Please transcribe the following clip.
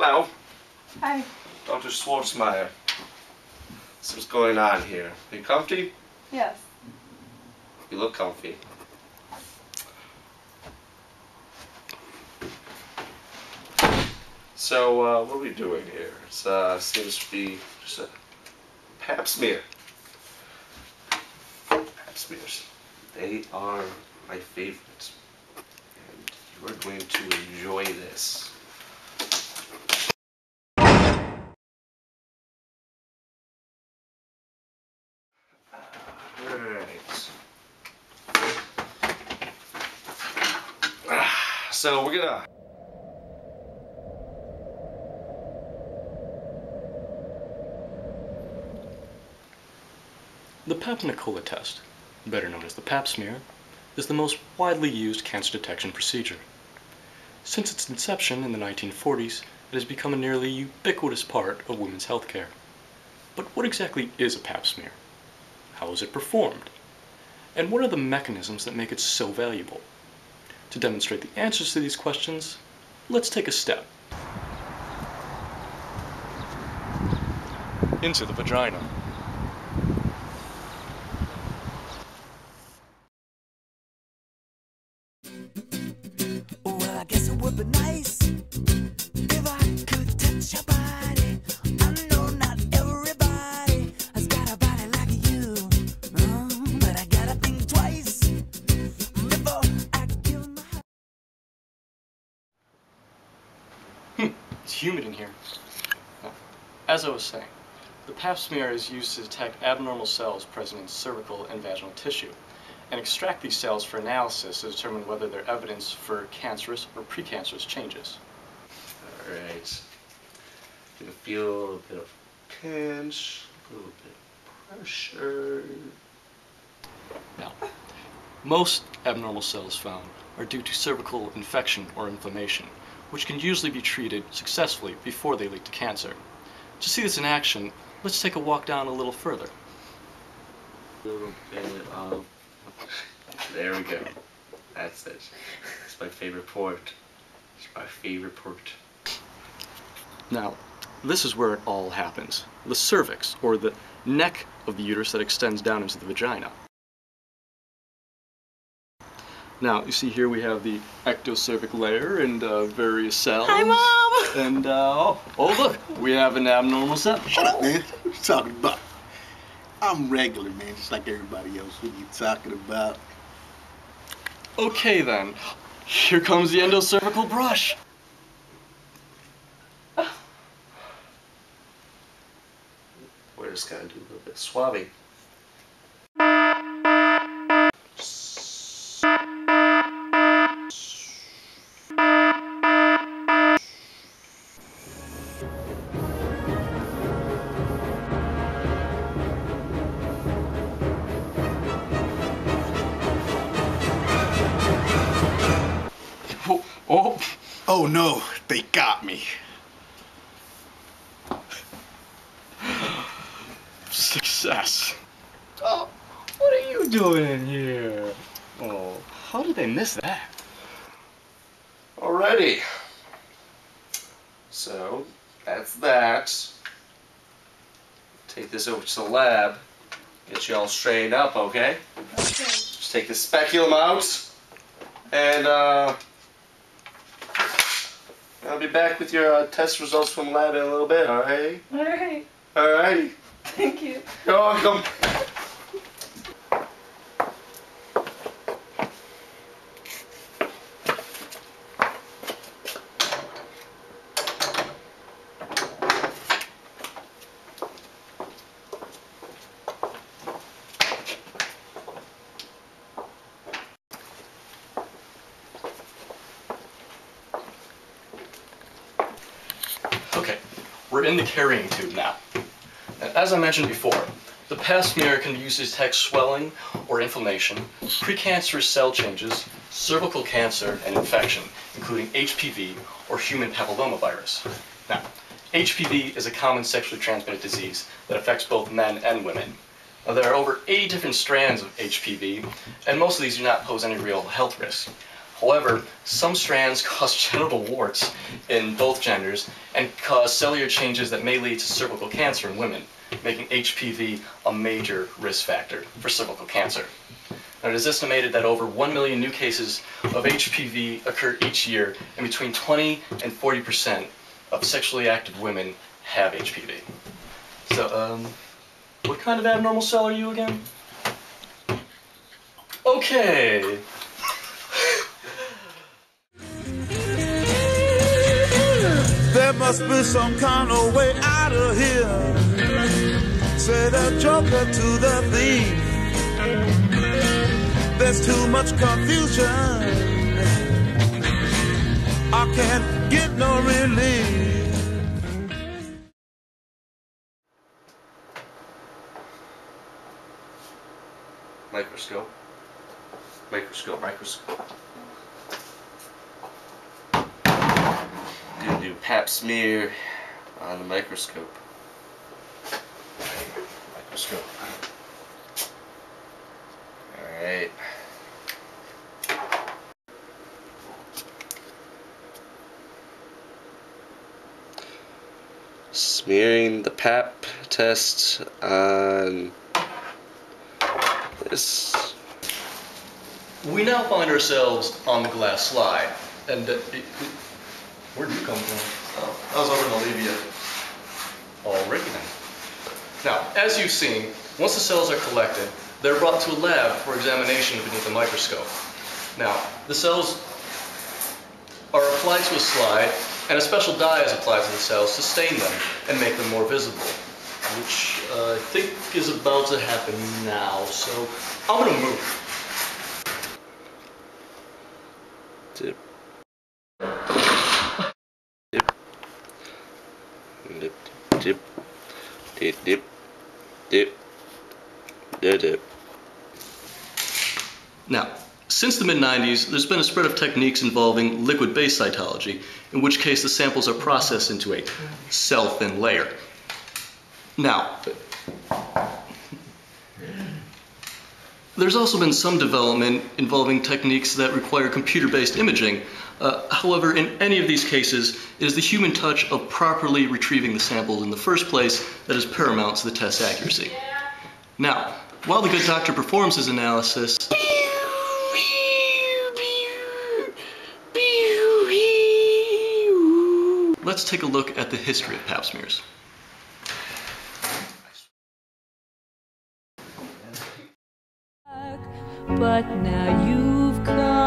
Hello. Hi. Dr. Schwarzmeyer. So what's going on here? Are you comfy? Yes. You look comfy. So, what are we doing here? It seems to be just a Pap Smear. Pap Smears. They are my favorite. And you are going to enjoy this. Alright. So we're gonna... The Pap test, better known as the Pap smear, is the most widely used cancer detection procedure. Since its inception in the 1940s, it has become a nearly ubiquitous part of women's health care. But what exactly is a Pap smear? How is it performed? And what are the mechanisms that make it so valuable? To demonstrate the answers to these questions, let's take a step into the vagina. Well, I guess it would be nice if I could touch your body. I know not everybody has got a body like you, but I gotta think twice before I give my heart. It's humid in here. Now, as I was saying, the Pap smear is used to detect abnormal cells present in cervical and vaginal tissue and extract these cells for analysis to determine whether they're evidence for cancerous or precancerous changes. Alright. You can feel a little bit of pinch, a little bit of pressure. Now, most abnormal cells found are due to cervical infection or inflammation, which can usually be treated successfully before they lead to cancer. To see this in action, let's take a walk down a little further. A little bit of... There we go. That's it. It's my favorite part. It's my favorite part. Now, this is where it all happens. The cervix, or the neck of the uterus that extends down into the vagina. Now, you see here we have the ectocervic layer and various cells. Hi, Mom! And, oh look, we have an abnormal cell. Shut up, man. What you talking about? I'm regular, man, just like everybody else. What are you talking about? Okay then, here comes the endocervical brush. We're just gonna do a little bit of swabbing. Oh. Oh no, they got me. Success. Oh, what are you doing in here? Oh, how did they miss that? Alrighty. So, that's that. Take this over to the lab. Get you all straightened up, okay? Okay. Just take the speculum out. And, I'll be back with your test results from the lab in a little bit, alright? Alright. Alrighty. Thank you. You're welcome. Okay, we're in the carrying tube now. And as I mentioned before, the Pap smear can be used to detect swelling or inflammation, precancerous cell changes, cervical cancer, and infection, including HPV or human papillomavirus. Now, HPV is a common sexually transmitted disease that affects both men and women. Now, there are over 80 different strands of HPV, and most of these do not pose any real health risk. However, some strands cause genital warts in both genders and cause cellular changes that may lead to cervical cancer in women, making HPV a major risk factor for cervical cancer. Now, it is estimated that over 1 million new cases of HPV occur each year, and between 20 and 40% of sexually active women have HPV. So, what kind of abnormal cell are you again? Okay. There must be some kind of way out of here. Say the joker to the thief. There's too much confusion. I can't get no relief. Microscope. Microscope. Microscope. Gonna do Pap Smear on the microscope. Microscope. Alright. Smearing the Pap test on this. We now find ourselves on the glass slide, and where did you come from? Oh, I was over in Olivia. Alrighty then. Now, as you've seen, once the cells are collected, they're brought to a lab for examination beneath a microscope. Now, the cells are applied to a slide, and a special dye is applied to the cells to stain them and make them more visible, which I think is about to happen now, so I'm gonna move. Dip. Dip. Dip. Dip. Dip. Dip. Dip. Dip. Now, since the mid-90s, there's been a spread of techniques involving liquid-based cytology, in which case the samples are processed into a cell-thin layer. Now, there's also been some development involving techniques that require computer-based imaging. However, in any of these cases, it is the human touch of properly retrieving the samples in the first place that is paramount to the test's accuracy. Now, while the good doctor performs his analysis, let's take a look at the history of Pap smears. But now you've come.